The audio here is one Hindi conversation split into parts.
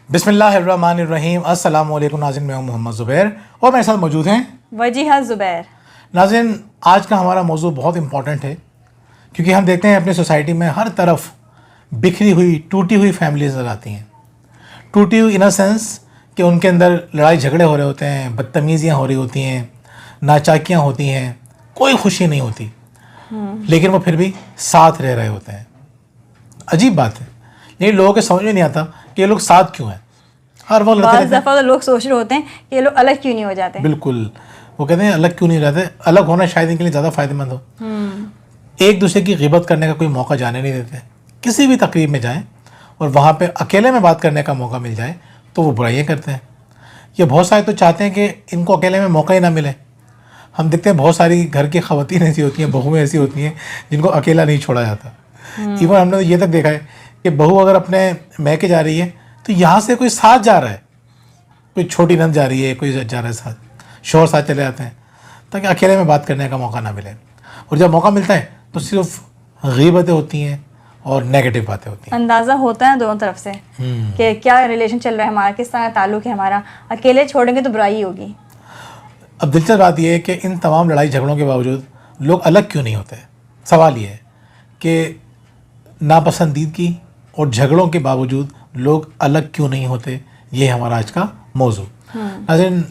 बिस्मिल्लाहिर्रहमानिर्रहीम। अस्सलाम वालेकुम नाज़रीन, मैं हूं मोहम्मद ज़ुबैर और मेरे साथ मौजूद हैं वजीहा ज़ुबैर। नाज़रीन, आज का हमारा मौजू बहुत इंपॉर्टेंट है क्योंकि हम देखते हैं अपनी सोसाइटी में हर तरफ बिखरी हुई टूटी हुई फैमिलीज नज़र आती हैं। टूटी हुई इन अ सेंस कि उनके अंदर लड़ाई झगड़े हो रहे होते हैं, बदतमीज़ियाँ हो रही होती हैं, नाचाकियाँ होती हैं, कोई खुशी नहीं होती, लेकिन वो फिर भी साथ रह रहे होते हैं। अजीब बात है, लेकिन लोगों के समझ में नहीं आता कि ये लोग साथ क्यों हैं। हर वक्त लड़ते रहते हैं। दफ़ा तो लोग सोच रहे होते हैं कि ये लोग अलग क्यों नहीं हो जाते। बिल्कुल, वो कहते हैं अलग क्यों नहीं रहते। अलग होना शायद इनके लिए ज़्यादा फ़ायदेमंद हो। एक दूसरे की गिबत करने का कोई मौका जाने नहीं देते। किसी भी तकरीब में जाएं और वहाँ पे अकेले में बात करने का मौका मिल जाए तो वो बुराइयाँ करते हैं। ये बहुत सारे तो चाहते हैं कि इनको अकेले में मौका ही ना मिले। हम देखते हैं बहुत सारी घर की ख़वातीन ऐसी होती हैं, बहुएँ ऐसी होती हैं जिनको अकेला नहीं छोड़ा जाता। इवन हमने तो ये तक देखा है कि बहू अगर अपने मैके जा रही है तो यहाँ से कोई साथ जा रहा है, कोई छोटी नंद जा रही है, कोई जा रहा है साथ, शोहर साथ चले जाते हैं ताकि अकेले में बात करने का मौका ना मिले। और जब मौका मिलता है तो सिर्फ गीबतें होती हैं और नेगेटिव बातें होती हैं। अंदाज़ा होता है दोनों तरफ से कि क्या रिलेशन चल रहा है हमारा, किस तरह का ताल्लुक है हमारा। अकेले छोड़ेंगे तो बुराई होगी। अब दिलचस्प बात यह है कि इन तमाम लड़ाई झगड़ों के बावजूद लोग अलग क्यों नहीं होते। सवाल ये है कि नापसंदीदगी और झगड़ों के बावजूद लोग अलग क्यों नहीं होते। ये हमारा आज का मौजू। नाज़रीन,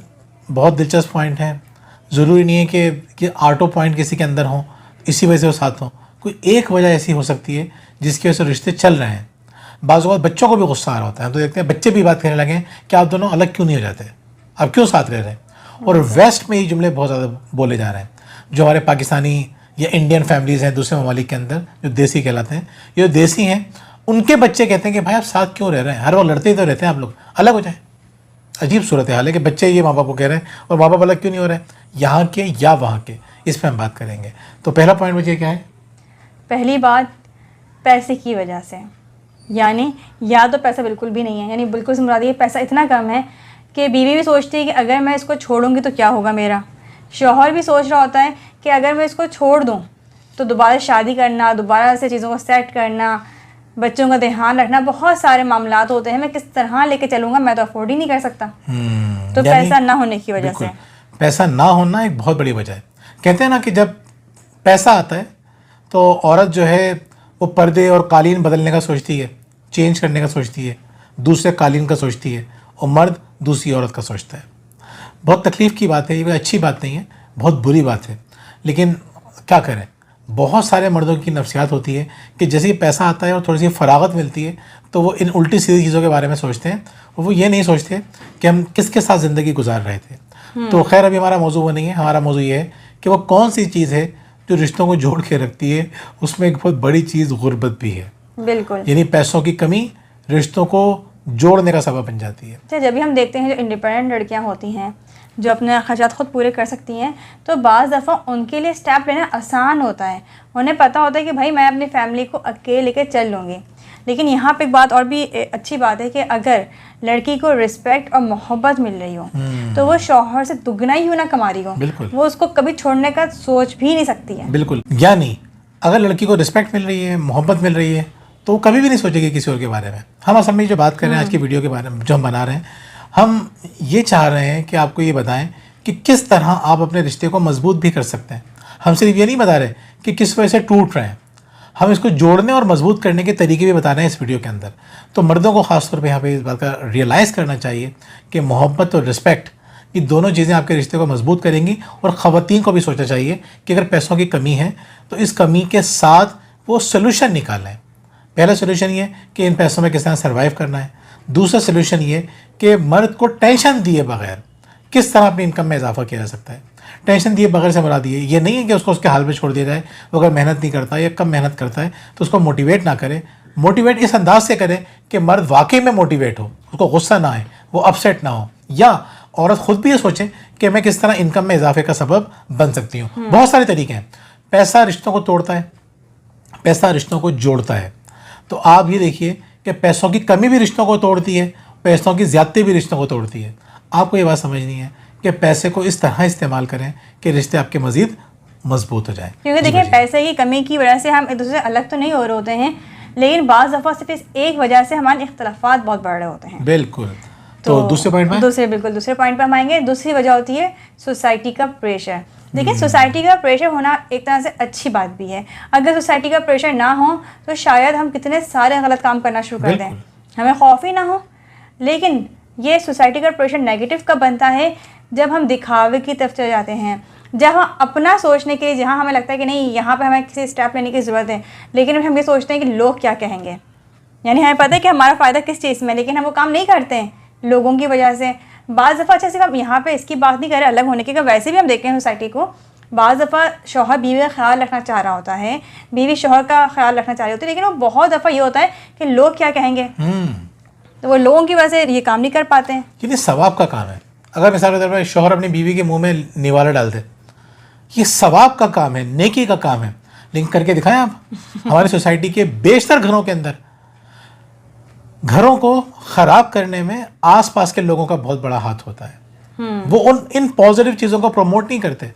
बहुत दिलचस्प पॉइंट है। ज़रूरी नहीं है कि आठों पॉइंट किसी के अंदर हों इसी वजह से वो साथ हों। कोई एक वजह ऐसी हो सकती है जिसकी वजह से रिश्ते चल रहे हैं। बाज़ औक़ात बच्चों को भी गुस्सा आ रहा होता है, तो देखते हैं बच्चे भी बात करने लगे कि आप दोनों अलग क्यों नहीं हो जाते, आप क्यों साथ रह रहे हैं। और वेस्ट में ये जुमले बहुत ज़्यादा बोले जा रहे हैं। जो हमारे पाकिस्तानी या इंडियन फैमिलीज़ हैं दूसरे ममालिक के अंदर जो देसी कहलाते हैं, ये जो देसी हैं उनके बच्चे कहते हैं कि भाई आप साथ क्यों रह रहे हैं, हर वक्त लड़ते ही तो रहते हैं, आप लोग अलग हो जाए। अजीब सूरत हाल है कि बच्चे ये माँ बाप को कह रहे हैं और माँ बाप अलग क्यों नहीं हो रहे हैं, यहाँ के या वहाँ के। इस पर हम बात करेंगे। तो पहला पॉइंट मुझे क्या है? पहली बात, पैसे की वजह से। यानी या तो पैसा बिल्कुल भी नहीं है, यानी बिल्कुल से मुराद ये पैसा इतना कम है कि बीवी भी सोचती है कि अगर मैं इसको छोड़ूंगी तो क्या होगा मेरा। शौहर भी सोच रहा होता है कि अगर मैं इसको छोड़ दूँ तो दोबारा शादी करना, दोबारा से चीज़ों को सेट करना, बच्चों का ध्यान रखना, बहुत सारे मामलात होते हैं। मैं किस तरह लेके चलूँगा, मैं तो अफोर्ड ही नहीं कर सकता। तो पैसा ना होने की वजह से। पैसा ना होना एक बहुत बड़ी वजह है। कहते हैं ना कि जब पैसा आता है तो औरत जो है वो पर्दे और कालीन बदलने का सोचती है, चेंज करने का सोचती है, दूसरे कालीन का सोचती है, और मर्द दूसरी औरत का सोचता है। बहुत तकलीफ़ की बात है, ये कोई अच्छी बात नहीं है, बहुत बुरी बात है। लेकिन क्या करें, बहुत सारे मर्दों की नफ्सियात होती है कि जैसे ही पैसा आता है और थोड़ी सी फरागत मिलती है तो वो इन उल्टी सीधी चीज़ों के बारे में सोचते हैं और वो ये नहीं सोचते कि हम किसके साथ ज़िंदगी गुजार रहे थे। तो खैर, अभी हमारा मौजू वो नहीं है। हमारा मौजू ये है कि वो कौन सी चीज़ है जो रिश्तों को जोड़ के रखती है। उसमें एक बहुत बड़ी चीज़ गुर्बत भी है। बिल्कुल, यानी पैसों की कमी रिश्तों को जोड़ने का सबब बन जाती है। अच्छा, जब भी हम देखते हैं जो इंडिपेंडेंट लड़कियां होती हैं, जो अपने खर्चात खुद पूरे कर सकती हैं, तो बाज़ दफ़ा उनके लिए स्टेप लेना आसान होता है। उन्हें पता होता है कि भाई मैं अपनी फैमिली को अकेले लेकर चल लूँगी। लेकिन यहाँ पे एक बात और भी अच्छी बात है कि अगर लड़की को रिस्पेक्ट और मोहब्बत मिल रही हो तो वो शौहर से दुगना ही ना कमा रही हो, वो उसको कभी छोड़ने का सोच भी नहीं सकती है। बिल्कुल, यानी अगर लड़की को रिस्पेक्ट मिल रही है, मोहब्बत मिल रही है, तो वो कभी भी नहीं सोचेगी किसी और के बारे में। हम असल में जो बात कर रहे हैं आज की वीडियो के बारे में जो हम बना रहे हैं, हम ये चाह रहे हैं कि आपको ये बताएं कि किस तरह आप अपने रिश्ते को मजबूत भी कर सकते हैं। हम सिर्फ ये नहीं बता रहे कि किस वजह से टूट रहे हैं, हम इसको जोड़ने और मजबूत करने के तरीके भी बता रहे हैं इस वीडियो के अंदर। तो मर्दों को ख़ासतौर पे यहाँ पे इस बात का रियलाइज़ करना चाहिए कि मोहब्बत और रिस्पेक्ट, ये दोनों चीज़ें आपके रिश्ते को मजबूत करेंगी। और ख़वातीन को भी सोचना चाहिए कि अगर पैसों की कमी है तो इस कमी के साथ वो सोल्यूशन निकालें। पहला सोल्यूशन ये कि इन पैसों में किस तरह सर्वाइव करना है। दूसरा सोल्यूशन ये कि मर्द को टेंशन दिए बगैर किस तरह अपनी इनकम में इजाफा किया जा सकता है। टेंशन दिए बगैर से मुराद ये नहीं है कि उसको उसके हाल में छोड़ दिया जाए। वो अगर मेहनत नहीं करता या कम मेहनत करता है तो उसको मोटिवेट ना करें। मोटिवेट इस अंदाज से करें कि मर्द वाकई में मोटिवेट हो, उसको गुस्सा ना आए, वो अपसेट ना हो। या औरत खुद भी ये सोचे कि मैं किस तरह इनकम में इजाफे का सबब बन सकती हूँ। बहुत सारे तरीके हैं। पैसा रिश्तों को तोड़ता है, पैसा रिश्तों को जोड़ता है। तो आप ये देखिए कि पैसों की कमी भी रिश्तों को तोड़ती है, पैसों की ज़्यादती भी रिश्तों को तोड़ती है। आपको ये बात समझनी है कि पैसे को इस तरह इस्तेमाल करें कि रिश्ते आपके मज़ीद मजबूत हो जाए। क्योंकि देखिए पैसे की कमी की वजह से हम एक दूसरे से अलग तो नहीं हो रहे होते हैं, लेकिन बाज़ दफ़ा सिर्फ इस एक वजह से हमारे इख्तलाफात बहुत बढ़ रहे होते हैं। बिल्कुल। तो दूसरे पॉइंट में दूसरे पॉइंट पर हम आएंगे। दूसरी वजह होती है सोसाइटी का प्रेशर। देखिए, सोसाइटी का प्रेशर होना एक तरह से अच्छी बात भी है। अगर सोसाइटी का प्रेशर ना हो तो शायद हम कितने सारे गलत काम करना शुरू कर दें, हमें खौफ ही ना हो। लेकिन ये सोसाइटी का प्रेशर नेगेटिव कब बनता है? जब हम दिखावे की तरफ चले जाते हैं, जब हम अपना सोचने के लिए, जहाँ हमें लगता है कि नहीं यहाँ पे हमें किसी स्टेप लेने की ज़रूरत है, लेकिन हम ये सोचते हैं कि लोग क्या कहेंगे। यानी हमें पता है कि हमारा फ़ायदा किस चीज़ में, लेकिन हम वो काम नहीं करते हैं लोगों की वजह से। बाज़ दफ़ा अच्छा, सिर्फ हम यहाँ पे इसकी बात नहीं कर रहे अलग होने की, वैसे भी हम देखें सोसाइटी को, बाज़ दफ़ा शौहर बीवी का ख्याल रखना चाह रहा होता है, बीवी शौहर का ख्याल रखना चाह रही होती है, लेकिन वो बहुत दफ़ा ये होता है कि लोग क्या कहेंगे, तो वो लोगों की वजह से ये काम नहीं कर पाते हैं। ये सवाब का काम है। अगर मिसाल के तौर पर शौहर अपनी बीवी के मुंह में निवाला डाल दे, ये सवाब का काम है, नेकी का काम है, लेकिन करके दिखाएं आप। हमारी सोसाइटी के बेशतर घरों के अंदर घरों को ख़राब करने में आसपास के लोगों का बहुत बड़ा हाथ होता है। वो इन पॉजिटिव चीज़ों को प्रमोट नहीं करते।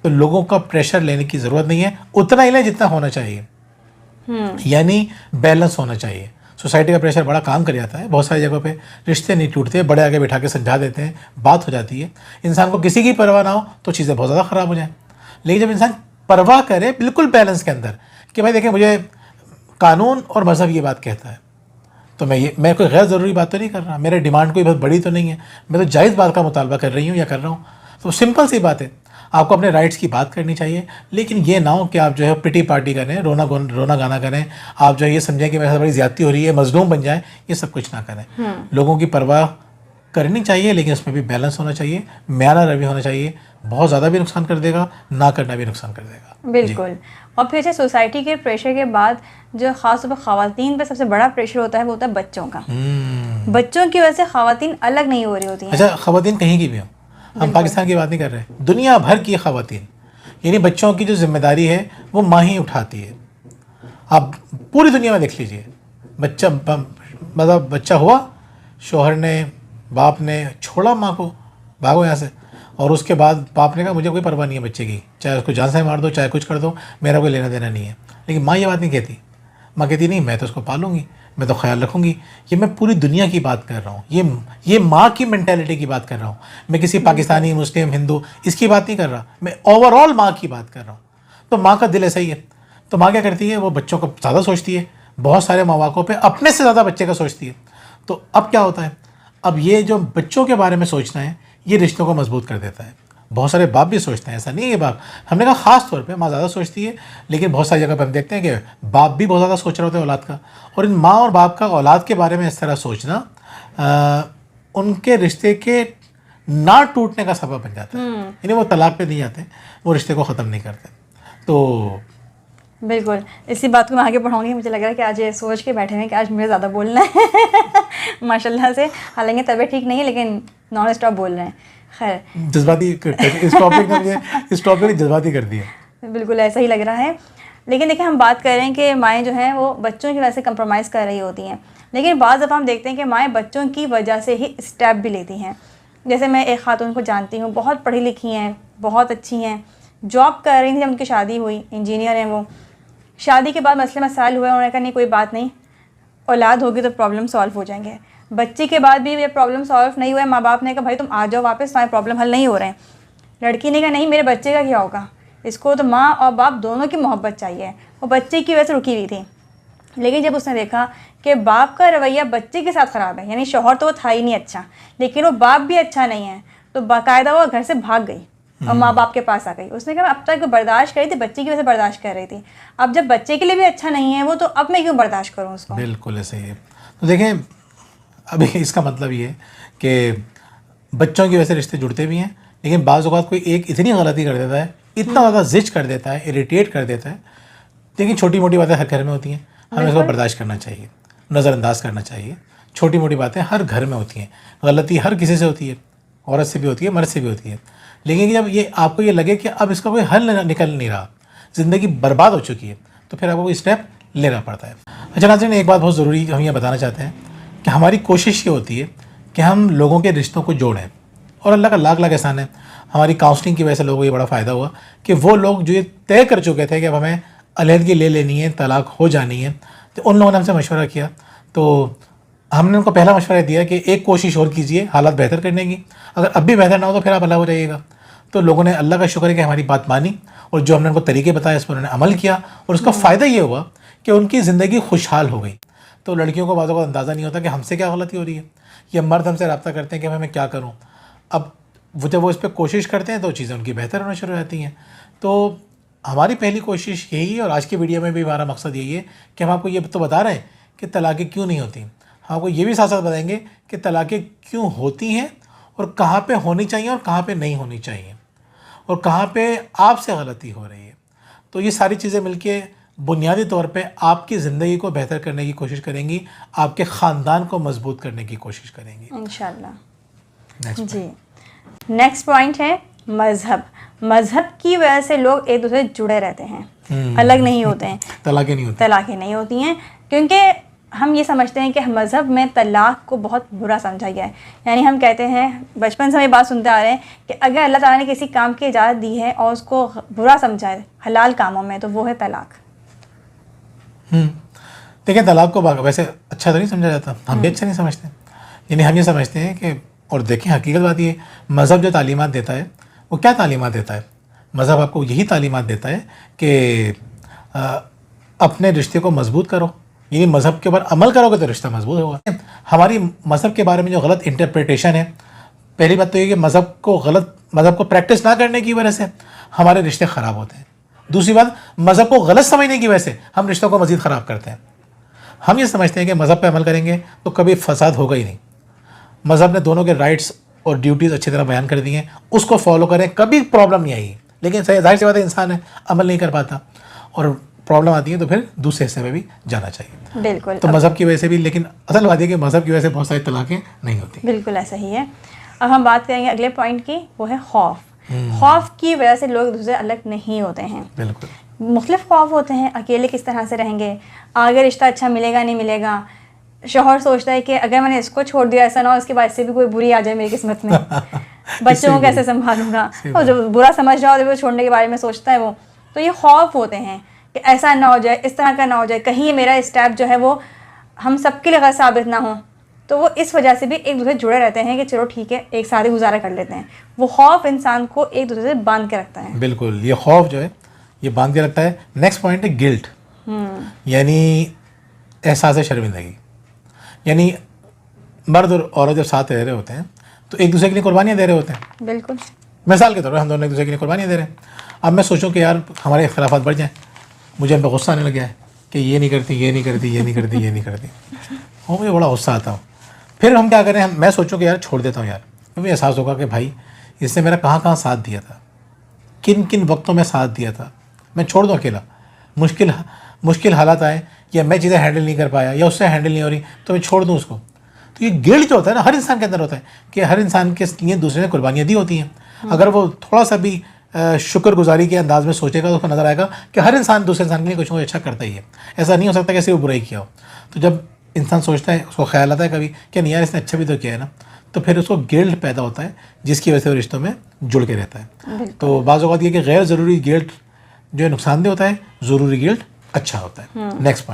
तो लोगों का प्रेशर लेने की ज़रूरत नहीं है, उतना ही लें जितना होना चाहिए। यानी बैलेंस होना चाहिए। सोसाइटी का प्रेशर बड़ा काम कर जाता है। बहुत सारी जगहों पे रिश्ते नहीं टूटते, बड़े आगे बिठा के समझा देते हैं, बात हो जाती है। इंसान को किसी की परवाह ना हो तो चीज़ें बहुत ज़्यादा ख़राब हो जाएं। लेकिन जब इंसान परवाह करे बिल्कुल बैलेंस के अंदर कि भाई देखें, मुझे कानून और मज़हब ये बात कहता है, तो मैं कोई गैर ज़रूरी बात तो नहीं कर रहा, मेरे डिमांड कोई बहुत बड़ी तो नहीं है, मैं तो जायज़ बात का मुतालबा कर रही हूँ या कर रहा हूँ। तो सिंपल सी बात है, आपको अपने राइट्स की बात करनी चाहिए। लेकिन ये ना हो कि आप जो है पिटी पार्टी करें, रोना गाना करें, आप जो है ये समझें कि मेरे साथ बड़ी ज़्यादती हो रही है, मजलूम बन जाए, ये सब कुछ ना करें। लोगों की परवाह करनी चाहिए, लेकिन उसमें भी बैलेंस होना चाहिए, म्याना रवि होना चाहिए। बहुत ज़्यादा भी नुकसान कर देगा, ना करना भी नुकसान कर देगा। बिल्कुल। और फिर से सोसाइटी के प्रेशर के बाद जो ख़ास तौर पर ख़वातीन पर सबसे बड़ा प्रेशर होता है वो होता है बच्चों का। बच्चों की वजह से ख़वातीन अलग नहीं हो रही होती हैं। अच्छा, ख़वातीन कहीं की भी हों, हम पाकिस्तान की बात नहीं कर रहे, दुनिया भर की ख़वातीन, यानी बच्चों की जो जिम्मेदारी है वो माँ ही उठाती है। आप पूरी दुनिया में देख लीजिए, बच्चा हुआ, शौहर ने बाप ने छोड़ा माँ को, भागो यहाँ से, और उसके बाद बाप ने कहा मुझे कोई परवाह नहीं है बच्चे की, चाहे उसको जान से मार दो, चाहे कुछ कर दो, मेरा कोई लेना देना नहीं है। लेकिन माँ ये बात नहीं कहती। माँ कहती नहीं, मैं तो उसको पालूंगी, मैं तो ख्याल रखूंगी। ये मैं पूरी दुनिया की बात कर रहा हूँ, ये माँ की मेंटालिटी की बात कर रहा हूँ। मैं किसी पाकिस्तानी, मुस्लिम, हिंदू इसकी बात नहीं कर रहा, मैं ओवरऑल माँ की बात कर रहा हूँ। तो माँ का दिल ऐसा ही है। तो माँ क्या करती है, वो बच्चों को ज़्यादा सोचती है, बहुत सारे मौक़ों पे अपने से ज़्यादा बच्चे का सोचती है। तो अब क्या होता है, अब ये जो बच्चों के बारे में सोचना है, ये रिश्तों को मजबूत कर देता है। बहुत सारे बाप भी सोचते हैं, ऐसा नहीं है बाप, हमने कहा ख़ास तौर पे माँ ज़्यादा सोचती है, लेकिन बहुत सारी जगह पर हम देखते हैं कि बाप भी बहुत ज़्यादा सोच रहे होते हैं औलाद का। और इन माँ और बाप का औलाद के बारे में इस तरह सोचना उनके रिश्ते के ना टूटने का सबब बन जाता है। यानी वो तलाक पे नहीं जाते, वो रिश्ते को ख़त्म नहीं करते। तो बिल्कुल, इसी बात को मैं आगे बढ़ाऊंगी। मुझे लग रहा है कि आज ये सोच के बैठे हैं कि आज मुझे ज़्यादा बोलना है माशाल्लाह से। हालांकि तबीयत ठीक नहीं है, लेकिन नॉन स्टॉप बोल रहे हैं। खैर, जज्बाती इस टॉपिक ने जज्बाती कर दिया। बिल्कुल ऐसा ही लग रहा है। लेकिन देखिए, हम बात कर रहे हैं कि माएँ जो हैं वो बच्चों की वजह से कंप्रोमाइज़ कर रही होती हैं, लेकिन बाज़ दफ़ा हम देखते हैं कि माएँ बच्चों की वजह से ही स्टेप भी लेती हैं। जैसे मैं एक खातून को जानती हूँ, बहुत पढ़ी लिखी हैं, बहुत अच्छी हैं, जॉब कर रही थी जब उनकी शादी हुई, इंजीनियर हैं वो। शादी के बाद मसले मसाइल हुए, उन्होंने कहा नहीं कोई बात नहीं, औलाद होगी तो प्रॉब्लम सॉल्व हो जाएंगे। बच्चे के बाद भी ये प्रॉब्लम सॉल्व नहीं हुआ, माँ बाप ने कहा भाई तुम आ जाओ वापस, तुम्हारे प्रॉब्लम हल नहीं हो रहे हैं। लड़की ने कहा नहीं, मेरे बच्चे का क्या होगा, इसको तो माँ और बाप दोनों की मोहब्बत चाहिए। वो बच्चे की वजह से रुकी हुई थी, लेकिन जब उसने देखा कि बाप का रवैया बच्चे के साथ ख़राब है, यानी शौहर तो वो था ही नहीं अच्छा, लेकिन वो बाप भी अच्छा नहीं है, तो बाकायदा वो घर से भाग गई और माँ बाप के पास आ गई। उसने कहा अब तक बर्दाश्त करी थी, बच्चे की वजह से बर्दाश्त कर रही थी, अब जब बच्चे के लिए भी अच्छा नहीं है वो, तो अब मैं क्यों बर्दाश्त करूँ उसको। बिल्कुल ऐसे ही है। तो देखें, अभी इसका मतलब ये है कि बच्चों की वजह से रिश्ते जुड़ते भी हैं, लेकिन बाज़ औक़ात कोई एक इतनी गलती कर देता है, इतना ज़्यादा ज़िज कर देता है, इरिटेट कर देता है। लेकिन छोटी मोटी बातें हर घर में होती हैं, हमें इसको बर्दाश्त करना चाहिए, नज़रअंदाज करना चाहिए। छोटी मोटी बातें हर घर में होती हैं, गलती हर किसी से होती है, औरत से भी होती है, मर्द से भी होती है। लेकिन जब ये आपको ये लगे कि अब इसका कोई हल निकल नहीं रहा, ज़िंदगी बर्बाद हो चुकी है, तो फिर आपको कोई स्टेप लेना पड़ता है। अच्छा नाज़रीन, एक बात बहुत ज़रूरी हम ये बताना चाहते हैं कि हमारी कोशिश ये होती है कि हम लोगों के रिश्तों को जोड़ें, और अल्लाह का लाख लाख एहसान है, हमारी काउंसलिंग की वजह से लोगों को ये बड़ा फ़ायदा हुआ कि वो लोग जो ये तय कर चुके थे कि अब हमें अलहदगी ले लेनी है, तलाक हो जानी है, तो उन लोगों ने हमसे मशवरा किया, तो हमने उनको पहला मशवरा दिया कि एक कोशिश और कीजिए हालात बेहतर करने की, अगर अब भी बेहतर ना हो तो फिर आप अलग हो जाइएगा। तो लोगों ने, अल्लाह का शुक्र है कि हमारी बात मानी और जो हमने उनको तरीके बताए उस पर उन्होंने अमल किया और उसका फ़ायदा ये हुआ कि उनकी ज़िंदगी खुशहाल हो गई। तो लड़कियों को बाज़ औक़ात अंदाज़ा नहीं होता कि हमसे क्या गलती हो रही है, या मर्द हमसे रब्ता करते हैं कि मैं क्या करूँ। अब वो जब वो इस पर कोशिश करते हैं तो चीज़ें उनकी बेहतर होना शुरू हो जाती हैं। तो हमारी पहली कोशिश यही है और आज की वीडियो में भी हमारा मकसद यही है कि हम आपको ये तो बता रहे हैं कि तलाक़ें क्यों नहीं होती, हम आपको ये भी साथ साथ बताएंगे कि तलाक़ें क्यों होती हैं और कहाँ पे होनी चाहिए और कहाँ पे नहीं होनी चाहिए और कहाँ पे आपसे गलती हो रही है। तो ये सारी चीज़ें मिलके बुनियादी तौर पे आपकी ज़िंदगी को बेहतर करने की कोशिश करेंगी, आपके ख़ानदान को मजबूत करने की कोशिश करेंगी इंशाल्लाह। जी, नेक्स्ट पॉइंट है मज़हब। मज़हब की वजह से लोग एक दूसरे से जुड़े रहते हैं, अलग नहीं होते हैं। तलाक़ें नहीं होती, तलाक़ें नहीं होती हैं क्योंकि हम ये समझते हैं कि मज़हब में तलाक़ को बहुत बुरा समझा गया है। यानी हम कहते हैं, बचपन से हम ये बात सुनते आ रहे हैं कि अगर अल्लाह ताला ने किसी काम की इजाज़त दी है और उसको बुरा समझा है हलाल कामों में, तो वो है तलाक़। देखिए, तलाक़ को वैसे अच्छा तो नहीं समझा जाता, हम भी अच्छा नहीं समझते। यानी हम ये समझते हैं कि, और देखें हकीकत बात ये, मज़हब जो तालीमात देता है वो क्या तालीमात देता है? मज़हब आपको यही तालीमात देता है कि अपने रिश्ते को मजबूत करो, यानी मज़हब के ऊपर अमल करोगे तो रिश्ता मजबूत होगा। हमारी मज़हब के बारे में जो गलत इंटरप्रिटेशन है, पहली बात तो ये कि मज़हब को प्रैक्टिस ना करने की वजह से हमारे रिश्ते ख़राब होते हैं। दूसरी बात, मज़हब को गलत समझने की वजह से हम रिश्तों को मज़ीद ख़राब करते हैं। हम ये समझते हैं कि मज़हब पे अमल करेंगे तो कभी फ़साद होगा ही नहीं। मज़हब ने दोनों के राइट्स और ड्यूटीज़ अच्छी तरह बयान कर दी हैं, उसको फॉलो करें, कभी प्रॉब्लम नहीं आएगी। लेकिन जाहिर सी बात है, इंसान है, अमल नहीं कर पाता और प्रॉब्लम आती है तो फिर दूसरे हिस्से में भी जाना चाहिए। बिल्कुल। तो मज़हब की वजह से भी, लेकिन असल बात है कि मज़हब की वजह से बहुत सारी तलाक़ें नहीं होती। बिल्कुल ऐसा ही है। अब हम बात करेंगे अगले पॉइंट की, वो है खौफ। खौफ की वजह से लोग दूसरे अलग नहीं होते हैं। बिल्कुल, मुख्तलिफ खौफ होते हैं। अकेले किस तरह से रहेंगे, आगे रिश्ता अच्छा मिलेगा नहीं मिलेगा। शौहर सोचता है कि अगर मैंने इसको छोड़ दिया, ऐसा ना हो इसके बाद इससे भी कोई बुरी आ जाए मेरी किस्मत में, बच्चों को कैसे संभालूंगा। और जो बुरा समझ रहा हो तो वो छोड़ने के बारे में सोचता है वो। तो ये खौफ होते हैं कि ऐसा ना हो जाए, इस तरह का ना हो जाए, कहीं मेरा स्टेप जो है वो हम सबके लिए गलत साबित ना हो। तो वो इस वजह से भी एक दूसरे जुड़े रहते हैं कि चलो ठीक है, एक साथ ही गुजारा कर लेते हैं। वो खौफ इंसान को एक दूसरे से बांध के रखता है। बिल्कुल, ये खौफ जो है ये बांध के रखता है। नेक्स्ट पॉइंट है गिल्ट, यानी एहसास शर्मिंदगी। यानी मर्द और औरत जब साथ रह रहे होते हैं तो एक दूसरे के लिए कुर्बानियाँ दे रहे होते हैं। बिल्कुल, मिसाल के तौर पर हम दोनों एक दूसरे के लिए कुर्बानियाँ दे रहे हैं। अब मैं सोचूं कि यार हमारे इख्तिलाफात बढ़ जाएँ, मुझे उन पर गुस्सा आने लग गया है कि ये नहीं करती, ये नहीं करती, ये नहीं करती, ये नहीं करती, और मुझे बड़ा गुस्सा आता हूँ। फिर हम क्या करें, मैं सोचूं कि यार छोड़ देता हूँ यार। मुझे एहसास होगा कि भाई इसने मेरा कहाँ कहाँ साथ दिया था, किन किन वक्तों में साथ दिया था, मैं छोड़ दूँ अकेला। मुश्किल हालात आए या मैं चीज़ें हैंडल नहीं कर पाया या उससे हैंडल नहीं हो रही तो मैं छोड़ दूँ उसको। तो ये गिल्ट जो होता है ना, हर इंसान के अंदर होता है कि हर इंसान के लिए दूसरे ने कुर्बानियाँ दी होती हैं। अगर वो थोड़ा सा भी शुक्रगुजारी के अंदाज में सोचेगा तो उसको नज़र आएगा कि हर इंसान दूसरे इंसान के लिए कुछ ना कुछ अच्छा करता ही है। ऐसा नहीं हो सकता कि सिर्फ बुराई किया हो। तो जब इंसान सोचता है, उसको ख्याल आता है कभी कि नहीं यार इसने अच्छा भी तो किया है ना, तो फिर उसको गिल्ट पैदा होता है जिसकी वजह से वो रिश्तों में जुड़ के रहता है। तो बाज़ औक़ात ये कि गैर ज़रूरी गिल्ट जो है नुकसानदेह होता है, ज़रूरी गिल्ट अच्छा होता है। नेक्स्ट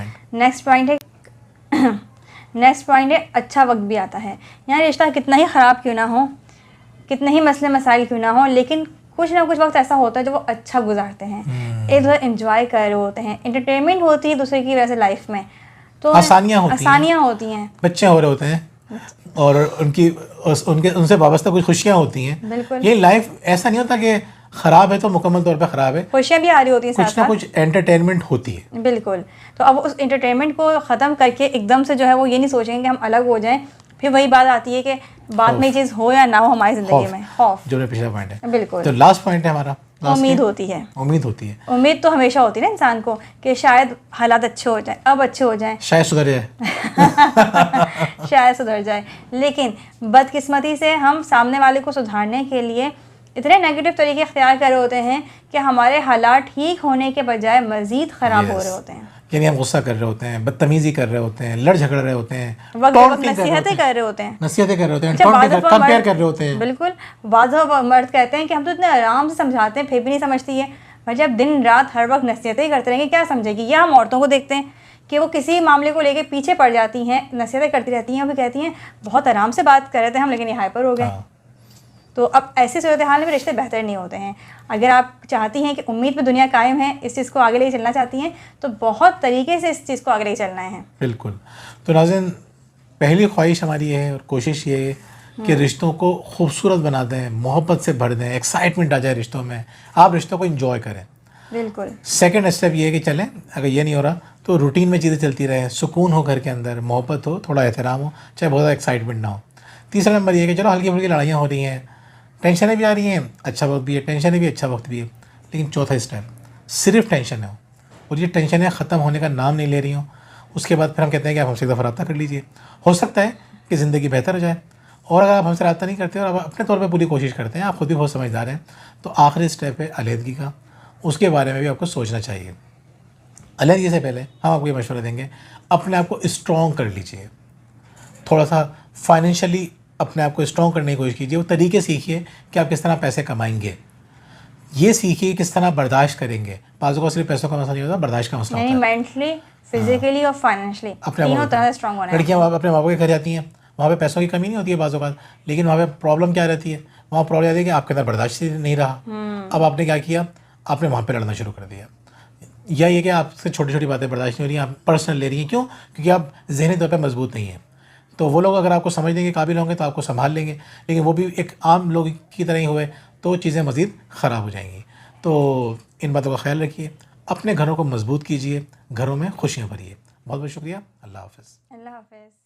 पॉइंट है अच्छा वक्त भी आता है। यहाँ रिश्ता कितना ही ख़राब क्यों ना हो, कितने ही मसले मसाइल क्यों ना हो, लेकिन कुछ ना कुछ वक्त ऐसा होता है जो वो अच्छा गुजारते हैं, एक दूसरे एंजॉय कर रहे होते हैं, एंटरटेनमेंट होती है दूसरे की वजह से लाइफ में, तो आसानियाँ होती हैं, बच्चे हो रहे होते हैं और उनसे वाबस्ता कुछ खुशियाँ होती हैं। बिल्कुल, ये लाइफ ऐसा नहीं होता कि ख़राब है तो मुकम्मल तौर पे ख़राब है, खुशियाँ भी आ रही होती हैं, कुछ ना कुछ एंटरटेनमेंट होती है। बिल्कुल। तो अब उस एंटरटेनमेंट को ख़त्म करके एकदम से जो है वो ये नहीं सोचेंगे कि हम अलग हो जाएं। फिर वही बात आती है कि बाद में ये चीज़ हो या ना हो हमारी ज़िंदगी में, खौफ जो पिछला पॉइंट है। बिल्कुल। तो लास्ट पॉइंट है हमारा, उम्मीद होती है। उम्मीद तो हमेशा होती है ना इंसान को कि शायद हालात अच्छे हो जाए, अब अच्छे हो जाएं, शायद सुधर जाए शायद सुधर जाए। लेकिन बदकिस्मती से हम सामने वाले को सुधारने के लिए इतने नेगेटिव तरीके इख्तियार कर रहे होते हैं कि हमारे हालात ठीक होने के बजाय मज़ीद ख़राब हो रहे होते हैं। यानी हम गुस्सा कर रहे होते हैं, बदतमीजी कर रहे होते हैं, लड़ झगड़ रहे होते हैं, नसीहतें कर रहे होते हैं, कंपेयर कर रहे होते हैं। बिल्कुल, बाज़ मर्द कहते हैं कि हम तो इतने आराम से समझाते हैं फिर भी नहीं समझती है। भाई जब दिन रात हर वक्त नसीहतें ही करते रहेंगे क्या समझेगी। या हम औरतों को देखते हैं कि वो किसी मामले को लेके पीछे पड़ जाती हैं, नसीहतें करती रहती हैं, वो कहती हैं बहुत आराम से बात कर रहे थे हम, लेकिन ये हाइपर हो गए। हाँ। तो अब ऐसी सूरत हाल में रिश्ते बेहतर नहीं होते हैं। अगर आप चाहती हैं कि उम्मीद पे दुनिया कायम है, इस चीज़ को आगे लेके चलना चाहती हैं, तो बहुत तरीके से इस चीज़ को आगे लेके चलना है। बिल्कुल। तो नाज़रीन, पहली ख्वाहिश हमारी ये है और कोशिश ये है कि रिश्तों को खूबसूरत बना दें, मोहब्बत से भर दें, एक्साइटमेंट आ जाए रिश्तों में, आप रिश्तों को इंजॉय करें। बिल्कुल। सेकंड स्टेप ये है कि चलें, अगर ये नहीं हो रहा तो रूटीन में चीज़ें चलती रहें, सुकून हो घर के अंदर, मोहब्बत हो, थोड़ा एहतराम हो, चाहे बहुत ज़्यादा एक्साइटमेंट ना हो। तीसरा नंबर ये है कि चलो हल्की फुल्की लड़ाइयाँ हो रही हैं, टेंशनें भी आ रही हैं, अच्छा वक्त भी है, टेंशनें भी अच्छा वक्त भी है, लेकिन चौथा स्टेप, सिर्फ टेंशन हो और ये टेंशनें ख़त्म होने का नाम नहीं ले रही हों, उसके बाद फिर हम कहते हैं कि आप हमसे एक दफ़ा रब्ता कर लीजिए, हो सकता है कि ज़िंदगी बेहतर हो जाए। और अगर आप हमसे रब्ता नहीं करते और आप अपने तौर पे पूरी कोशिश करते हैं, आप खुद भी बहुत समझदार हैं, तो आखिरी स्टेप है अलहदगी का। उसके बारे में भी आपको सोचना चाहिए। अलहदगी से पहले हम आपको ये मशवरा देंगे, अपने आप को स्ट्रॉन्ग कर लीजिए, थोड़ा सा फाइनेंशियली अपने आप को स्ट्रॉन्ग करने की कोशिश कीजिए, वो तरीके सीखिए कि आप किस तरह पैसे कमाएंगे, ये सीखिए किस तरह बर्दाश्त करेंगे। बाज़ को सिर्फ पैसों का मसला नहीं होता, बर्दाश्त का मसला होता नहीं, है। मेंटली, फिजिकली और फाइनेंशियली तीनों तरह से स्ट्रांग होना है। लड़कियाँ अपने माँ बाप के घर जाती हैं, वहाँ पे पैसों की कमी नहीं होती है बाज़ औक़ात, लेकिन वहाँ पे प्रॉब्लम क्या रहती है, वहाँ प्रॉब्लम आती है कि आपके अंदर बर्दाश्त ही नहीं रहा। अब आपने क्या किया, आपने वहाँ पे लड़ना शुरू कर दिया, या ये कि आपसे छोटी छोटी बातें बर्दाश्त नहीं हो रही हैं, आप पर्सनल ले रही हैं। क्यों? क्योंकि आप ज़हनी तौर पर मजबूत नहीं हैं। तो वो लोग अगर आपको समझने के काबिल होंगे तो आपको संभाल लेंगे, लेकिन वो भी एक आम लोग की तरह ही हुए तो चीज़ें मज़ीद ख़राब हो जाएंगी। तो इन बातों का ख्याल रखिए, अपने घरों को मजबूत कीजिए, घरों में खुशियाँ भरिए। बहुत बहुत शुक्रिया। अल्लाह हाफ़िज़। अल्लाह हाफ़िज़।